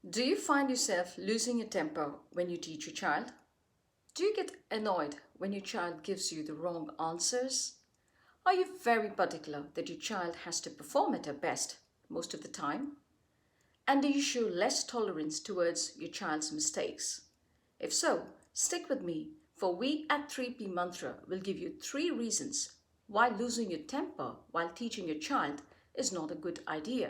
Do you find yourself losing your temper when you teach your child? Do you get annoyed when your child gives you the wrong answers? Are you very particular that your child has to perform at her best most of the time? And do you show less tolerance towards your child's mistakes? If so, stick with me, for we at 3P Mantra will give you 3 reasons why losing your temper while teaching your child is not a good idea.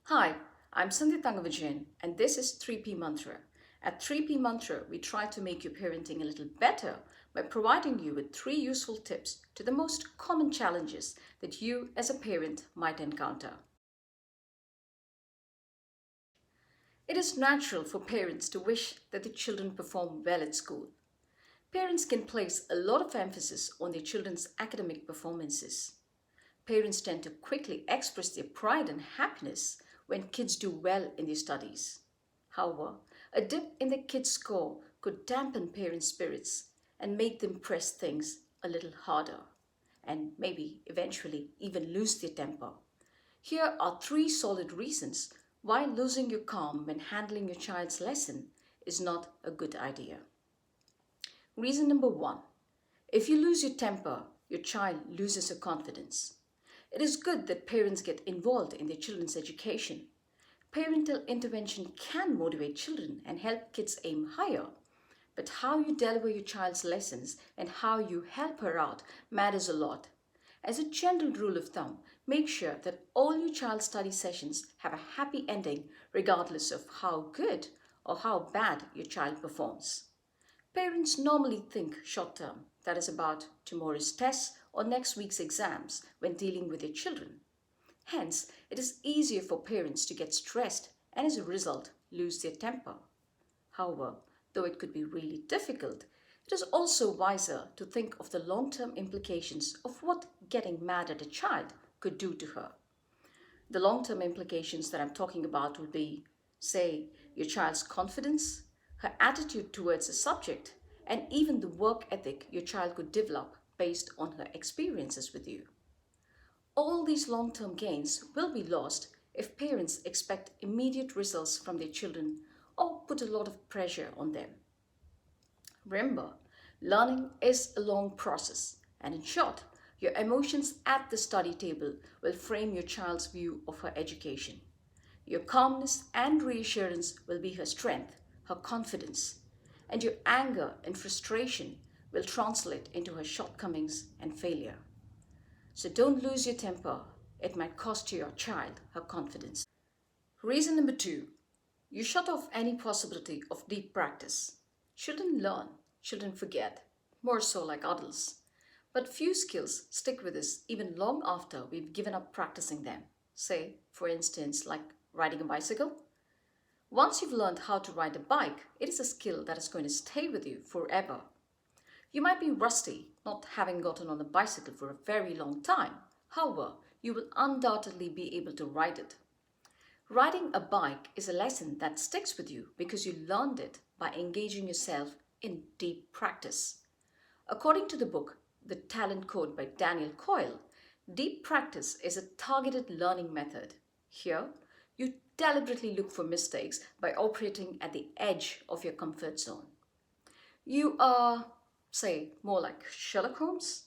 Hi, I'm Sandhya Tangavajan and this is 3P Mantra. At 3P Mantra, we try to make your parenting a little better by providing you with 3 useful tips to the most common challenges that you as a parent might encounter. It is natural for parents to wish that their children perform well at school. Parents can place a lot of emphasis on their children's academic performances. Parents tend to quickly express their pride and happiness when kids do well in their studies. However, a dip in the kids' score could dampen parents' spirits and make them press things a little harder and maybe eventually even lose their temper. Here are 3 solid reasons why losing your calm when handling your child's lesson is not a good idea. Reason number 1. If you lose your temper, your child loses her confidence. It is good that parents get involved in their children's education. Parental intervention can motivate children and help kids aim higher. But how you deliver your child's lessons and how you help her out matters a lot. As a general rule of thumb, make sure that all your child's study sessions have a happy ending regardless of how good or how bad your child performs. Parents normally think short term, that is about tomorrow's tests or next week's exams when dealing with their children. Hence, it is easier for parents to get stressed and as a result lose their temper. However, though it could be really difficult, it is also wiser to think of the long term implications of what getting mad at a child could do to her. The long term implications that I'm talking about will be, say, your child's confidence, her attitude towards a subject, and even the work ethic your child could develop based on her experiences with you. All these long term gains will be lost if parents expect immediate results from their children or put a lot of pressure on them. Remember, learning is a long process, and in short, your emotions at the study table will frame your child's view of her education. Your calmness and reassurance will be her strength, her confidence, and your anger and frustration will translate into her shortcomings and failure. So don't lose your temper, it might cost your child her confidence. Reason number 2. You shut off any possibility of deep practice. Children learn, children forget, more so like adults. But few skills stick with us even long after we've given up practicing them. Say, for instance, like riding a bicycle. Once you've learned how to ride a bike, it is a skill that is going to stay with you forever. You might be rusty, not having gotten on a bicycle for a very long time. However, you will undoubtedly be able to ride it. Riding a bike is a lesson that sticks with you because you learned it by engaging yourself in deep practice. According to the book, The Talent Code by Daniel Coyle, deep practice is a targeted learning method. Here, you deliberately look for mistakes by operating at the edge of your comfort zone. You are, say, more like Sherlock Holmes,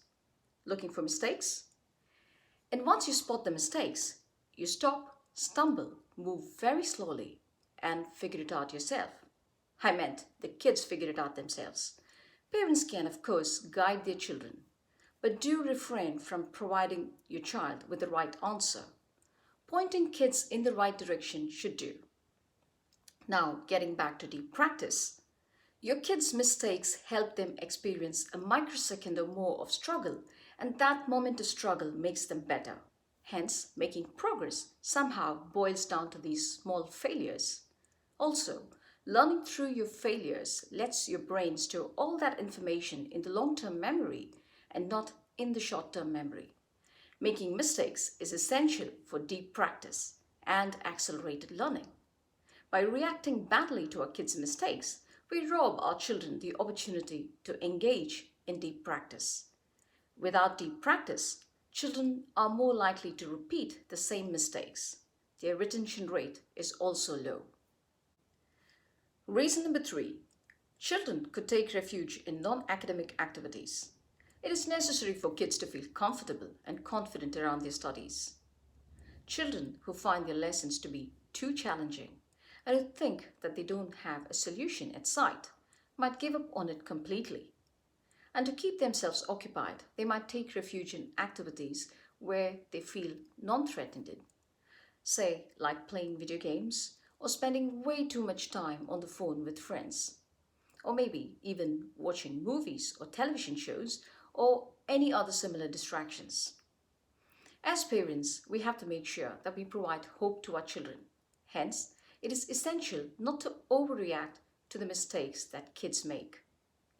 looking for mistakes. And once you spot the mistakes, you stop, stumble, move very slowly, and figure it out yourself. I meant the kids figure it out themselves. Parents can, of course, guide their children, but do refrain from providing your child with the right answer. Pointing kids in the right direction should do. Now, getting back to deep practice. Your kids' mistakes help them experience a microsecond or more of struggle, and that moment of struggle makes them better. Hence, making progress somehow boils down to these small failures. Also, learning through your failures lets your brain store all that information in the long term memory and not in the short term memory. Making mistakes is essential for deep practice and accelerated learning. By reacting badly to our kids' mistakes, we rob our children the opportunity to engage in deep practice. Without deep practice, children are more likely to repeat the same mistakes. Their retention rate is also low. Reason number 3. Children could take refuge in non-academic activities. It is necessary for kids to feel comfortable and confident around their studies. Children who find their lessons to be too challenging and who think that they don't have a solution at sight might give up on it completely. And to keep themselves occupied, they might take refuge in activities where they feel non-threatened, say like playing video games or spending way too much time on the phone with friends, or maybe even watching movies or television shows or any other similar distractions. As parents, we have to make sure that we provide hope to our children. Hence, it is essential not to overreact to the mistakes that kids make.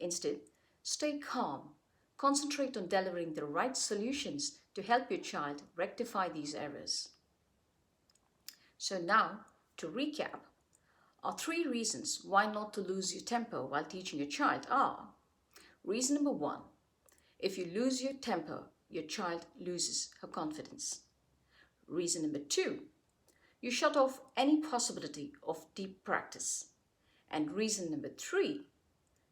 Instead, stay calm, concentrate on delivering the right solutions to help your child rectify these errors. So now, to recap, our 3 reasons why not to lose your temper while teaching your child are: reason number 1, if you lose your temper, your child loses her confidence. Reason number 2, you shut off any possibility of deep practice. And reason number 3,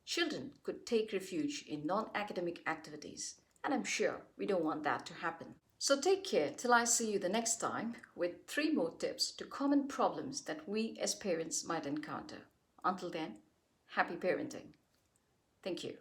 children could take refuge in non-academic activities, and I'm sure we don't want that to happen. So take care till I see you the next time with 3 more tips to common problems that we as parents might encounter. Until then, happy parenting. Thank you.